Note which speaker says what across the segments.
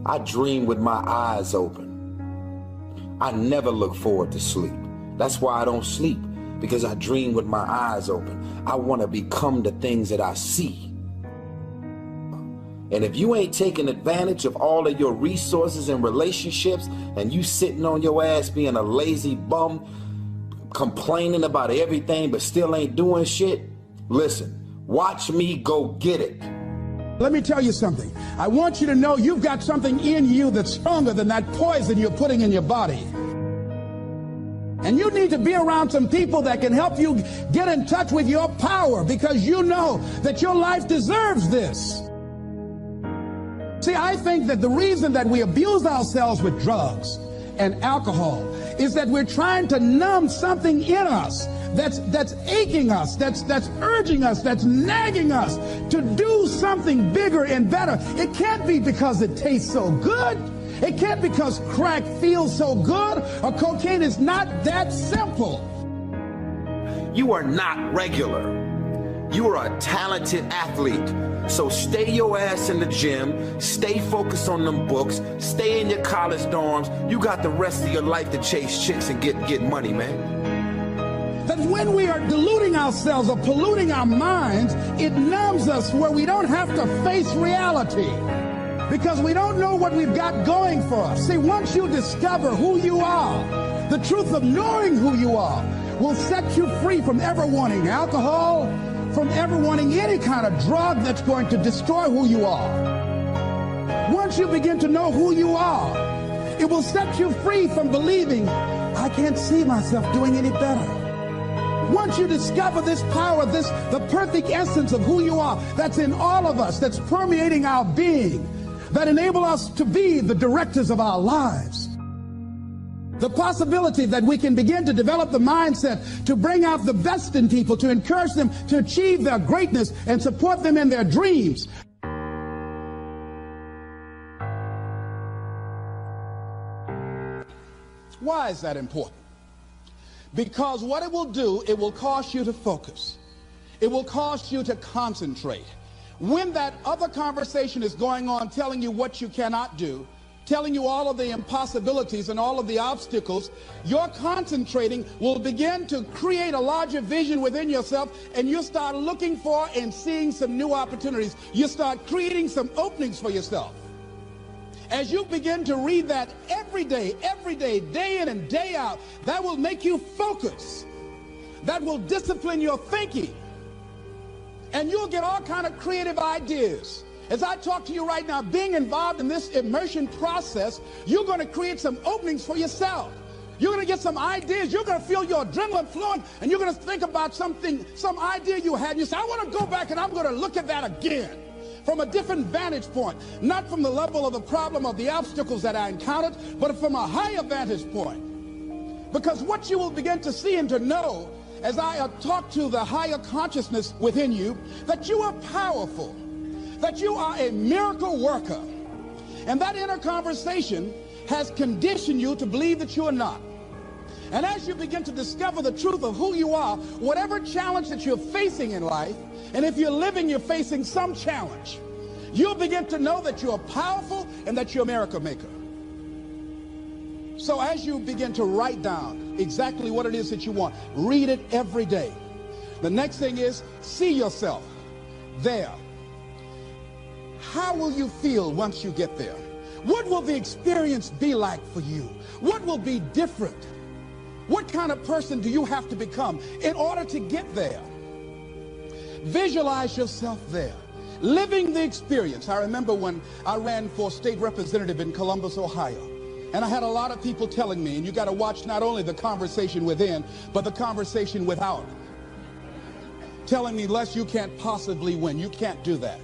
Speaker 1: I dream with my eyes open. I never look forward to sleep. That's why I don't sleep, because I dream with my eyes open. I want to become the things that I see. And if you ain't taking advantage of all of your resources and relationships, and you sitting on your ass being a lazy bum, complaining about everything but still ain't doing shit, listen, watch me go get it.
Speaker 2: Let me tell you something. I want you to know you've got something in you that's stronger than that poison you're putting in your body. And you need to be around some people that can help you get in touch with your power, because you know that your life deserves this. See, I think that the reason that we abuse ourselves with drugs and alcohol is that we're trying to numb something in us that's aching us, that's urging us, that's nagging us to do something bigger and better. It can't be because it tastes so good. It can't be because crack feels so good, or cocaine. Is not that simple.
Speaker 1: You are not regular. You are a talented athlete. So stay your ass in the gym, stay focused on them books, stay in your college dorms. You got the rest of your life to chase chicks and get money, man.
Speaker 2: That when we are deluding ourselves or polluting our minds, it numbs us where we don't have to face reality, because we don't know what we've got going for us. See, once you discover who you are, the truth of knowing who you are will set you free from ever wanting alcohol, from ever wanting any kind of drug that's going to destroy who you are. Once you begin to know who you are, it will set you free from believing, I can't see myself doing any better. Once you discover this power, the perfect essence of who you are, that's in all of us, that's permeating our being, that enable us to be the directors of our lives. The possibility that we can begin to develop the mindset to bring out the best in people, to encourage them to achieve their greatness and support them in their dreams. Why is that important? Because what it will do, it will cause you to focus. It will cause you to concentrate. When that other conversation is going on, telling you what you cannot do, telling you all of the impossibilities and all of the obstacles, your concentrating will begin to create a larger vision within yourself, and you'll start looking for and seeing some new opportunities. You start creating some openings for yourself. As you begin to read that every day, day in and day out, that will make you focus. That will discipline your thinking. And you'll get all kind of creative ideas. As I talk to you right now, being involved in this immersion process, you're going to create some openings for yourself. You're going to get some ideas. You're going to feel your adrenaline flowing, and you're going to think about something, some idea you had. And you say, I want to go back and I'm going to look at that again from a different vantage point, not from the level of the problem of the obstacles that I encountered, but from a higher vantage point. Because what you will begin to see and to know as I talk to the higher consciousness within you, that you are powerful, that you are a miracle worker. And that inner conversation has conditioned you to believe that you are not. And as you begin to discover the truth of who you are, whatever challenge that you're facing in life, and if you're living, you're facing some challenge, you'll begin to know that you're powerful and that you're a miracle maker. So as you begin to write down exactly what it is that you want, read it every day. The next thing is, see yourself there. How will you feel once you get there? What will the experience be like for you? What will be different? What kind of person do you have to become in order to get there? Visualize yourself there, living the experience. I remember when I ran for state representative in Columbus, Ohio, and I had a lot of people telling me, and you got to watch not only the conversation within, but the conversation without, telling me, Les, you can't possibly win. You can't do that.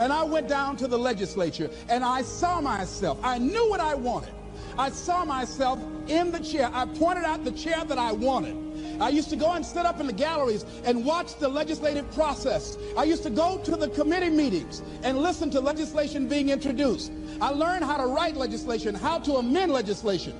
Speaker 2: And I went down to the legislature, and I saw myself. I knew what I wanted. I saw myself in the chair. I pointed out the chair that I wanted. I used to go and sit up in the galleries and watch the legislative process. I used to go to the committee meetings and listen to legislation being introduced. I learned how to write legislation, how to amend legislation.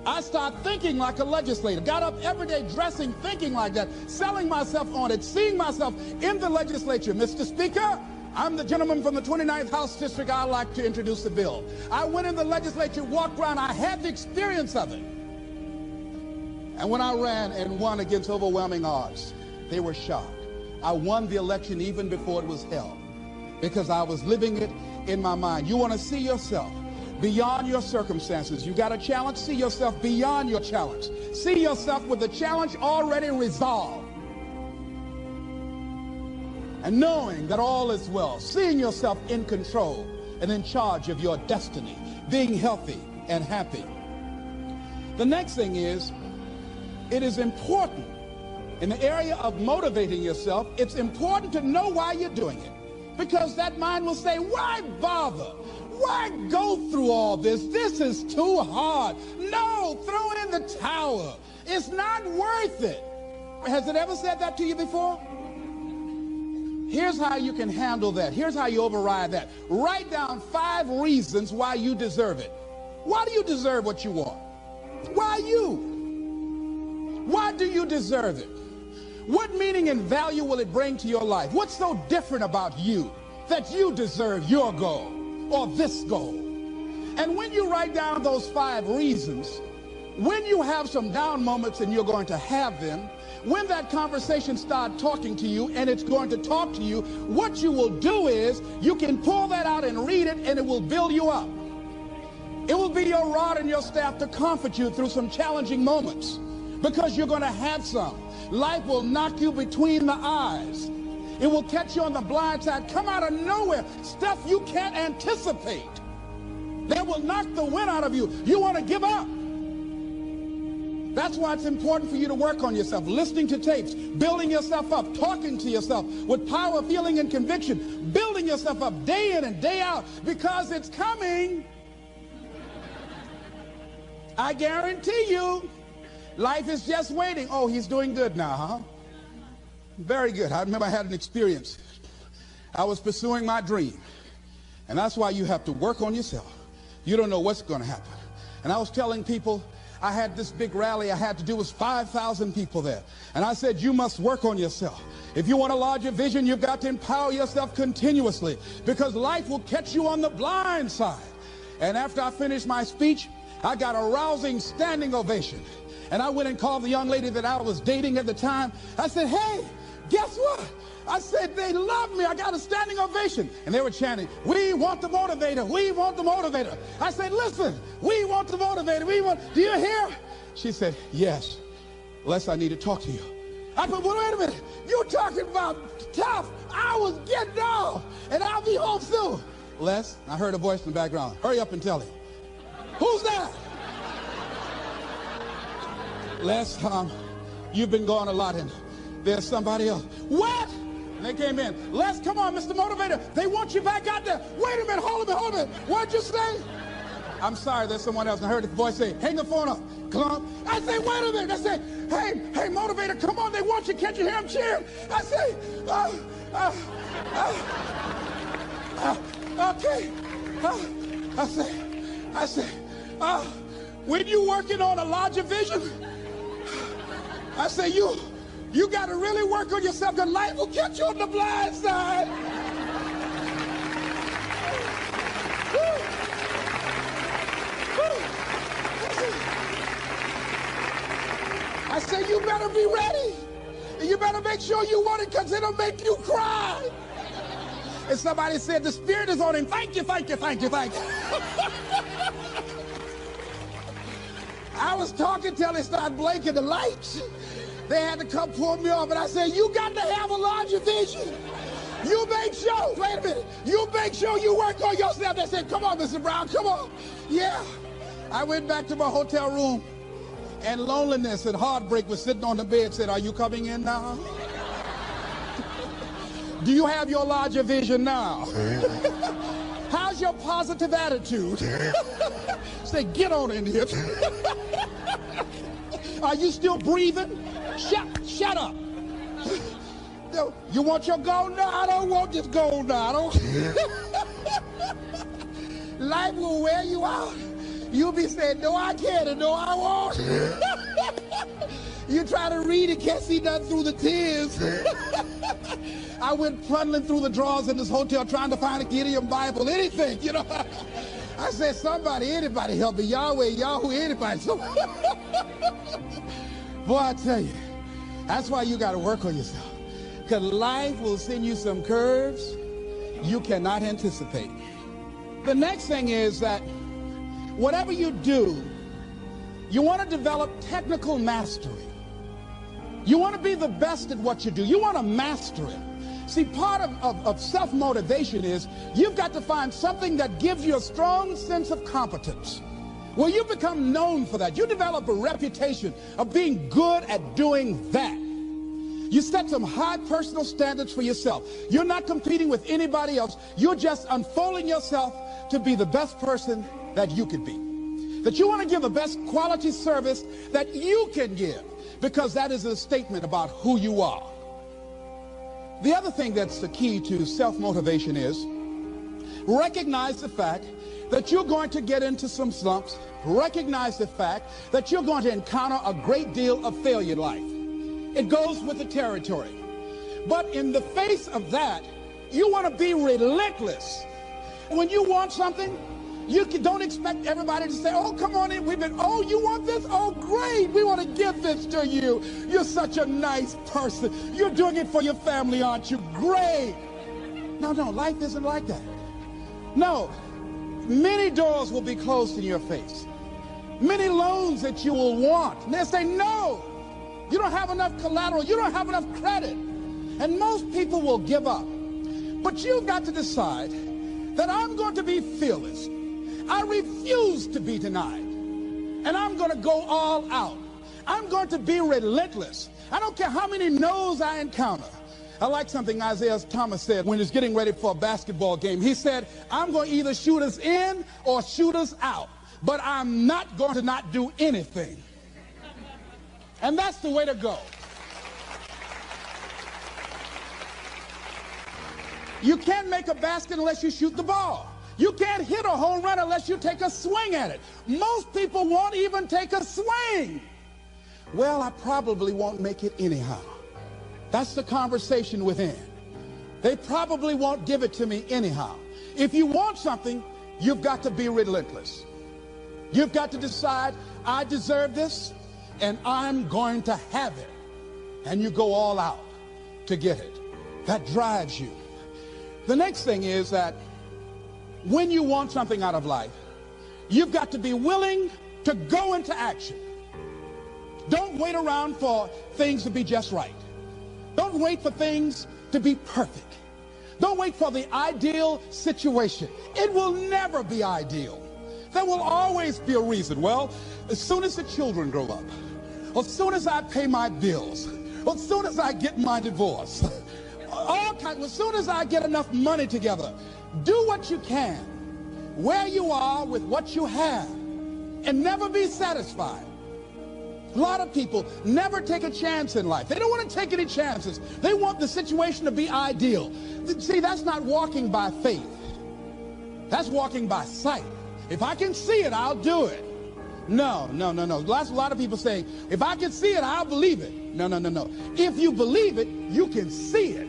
Speaker 2: I started thinking like a legislator, got up every day dressing, thinking like that, selling myself on it, seeing myself in the legislature. Mr. Speaker, I'm the gentleman from the 29th House District. I'd like to introduce the bill. I went in the legislature, walked around. I had the experience of it. And when I ran and won against overwhelming odds, they were shocked. I won the election even before it was held because I was living it in my mind. You want to see yourself beyond your circumstances. You got a challenge, see yourself beyond your challenge. See yourself with the challenge already resolved. And knowing that all is well, seeing yourself in control and in charge of your destiny, being healthy and happy. The next thing is, it is important in the area of motivating yourself, it's important to know why you're doing it. Because that mind will say, why bother? Why go through all this? This is too hard. No, throw in the towel. It's not worth it. Has it ever said that to you before? Here's how you can handle that. Here's how you override that. Write down 5 reasons why you deserve it. Why do you deserve what you want? Why you? Why do you deserve it? What meaning and value will it bring to your life? What's so different about you that you deserve your goal or this goal? And when you write down those 5 reasons, when you have some down moments, and you're going to have them, when that conversation starts talking to you and it's going to talk to you, what you will do is you can pull that out and read it, and it will build you up. It will be your rod and your staff to comfort you through some challenging moments, because you're going to have some. Life will knock you between the eyes. It will catch you on the blind side, come out of nowhere, stuff you can't anticipate. That will knock the wind out of you. You want to give up. That's why it's important for you to work on yourself, listening to tapes, building yourself up, talking to yourself with power, feeling, and conviction, building yourself up day in and day out, because it's coming. I guarantee you. Life is just waiting. Oh, he's doing good now, huh? Very good. I remember I had an experience. I was pursuing my dream. And that's why you have to work on yourself. You don't know what's going to happen. And I was telling people, I had this big rally I had to do. It was 5,000 people there. And I said, you must work on yourself. If you want a larger vision, you've got to empower yourself continuously, because life will catch you on the blind side. And after I finished my speech, I got a rousing standing ovation. And I went and called the young lady that I was dating at the time. I said, hey, guess what? I said, they love me. I got a standing ovation. And they were chanting, we want the motivator. We want the motivator. I said, listen, we want the motivator. Do you hear? She said, yes. Les, I need to talk to you. I said, well, wait a minute. You're talking about tough. I was getting off, and I'll be home soon. Les, I heard a voice in the background. Hurry up and tell him. Who's that? Les, you've been gone a lot, and there's somebody else. What? And they came in. Les, come on, Mr. Motivator. They want you back out there. Wait a minute, hold a minute. What'd you say? I'm sorry, there's someone else. And I heard the voice say, hang the phone up. Come on. I say, wait a minute. I say, hey, Motivator, come on. They want you. Can't you hear them cheering? I say, okay. I say, when you working on a larger vision, I say, you got to really work on yourself, because life will catch you on the blind side. I say, you better be ready. And you better make sure you want it, because it'll make you cry. And somebody said, the Spirit is on him. Thank you, thank you, thank you, thank you. I was talking till they started blinking the lights. They had to come pull me off, and I said, you got to have a larger vision. You make sure, wait a minute, you make sure you work on yourself. They said, come on, Mr. Brown, come on. Yeah. I went back to my hotel room, and loneliness and heartbreak was sitting on the bed, said, are you coming in now? Do you have your larger vision now? How's your positive attitude? Say, get on in here. Are you still breathing? Shut up. You want your gold? No, I don't want this gold now. Life will wear you out. You'll be saying, no, I can't, and no, I won't. You try to read it, can't see nothing through the tears. I went plundering through the drawers in this hotel trying to find a Gideon Bible, anything, you know. I said, somebody, anybody help me. Yahweh, Yahoo, anybody. So, boy, I tell you, that's why you got to work on yourself. Because life will send you some curves you cannot anticipate. The next thing is that whatever you do, you want to develop technical mastery. You want to be the best at what you do. You want to master it. See, part of self-motivation is you've got to find something that gives you a strong sense of competence. Well, you become known for that. You develop a reputation of being good at doing that. You set some high personal standards for yourself. You're not competing with anybody else. You're just unfolding yourself to be the best person that you could be. That you want to give the best quality service that you can give, because that is a statement about who you are. The other thing that's the key to self-motivation is recognize the fact that you're going to get into some slumps. Recognize the fact that you're going to encounter a great deal of failure in life. It goes with the territory. But in the face of that, you want to be relentless. When you want something, you don't expect everybody to say, oh, come on in. Oh, you want this? Oh, great. We want to give this to you. You're such a nice person. You're doing it for your family, aren't you? Great. No, life isn't like that. No, many doors will be closed in your face. Many loans that you will want. And they'll say, no, you don't have enough collateral. You don't have enough credit. And most people will give up. But you've got to decide that I'm going to be fearless. I refuse to be denied. And I'm going to go all out. I'm going to be relentless. I don't care how many no's I encounter. I like something Isaiah Thomas said when he was getting ready for a basketball game. He said, I'm going to either shoot us in or shoot us out. But I'm not going to not do anything. And that's the way to go. You can't make a basket unless you shoot the ball. You can't hit a home run unless you take a swing at it. Most people won't even take a swing. Well, I probably won't make it anyhow. That's the conversation within. They probably won't give it to me anyhow. If you want something, you've got to be relentless. You've got to decide, I deserve this, and I'm going to have it. And you go all out to get it. That drives you. The next thing is that when you want something out of life, you've got to be willing to go into action. Don't wait around for things to be just right. Don't wait for things to be perfect. Don't wait for the ideal situation. It will never be ideal. There will always be a reason. Well, as soon as the children grow up, or as soon as I pay my bills, or as soon as I get my divorce, as soon as I get enough money together, do what you can, where you are with what you have, and never be satisfied. A lot of people never take a chance in life. They don't want to take any chances. They want the situation to be ideal. See, that's not walking by faith. That's walking by sight. If I can see it, I'll do it. No. That's a lot of people saying, if I can see it, I'll believe it. No. If you believe it, you can see it.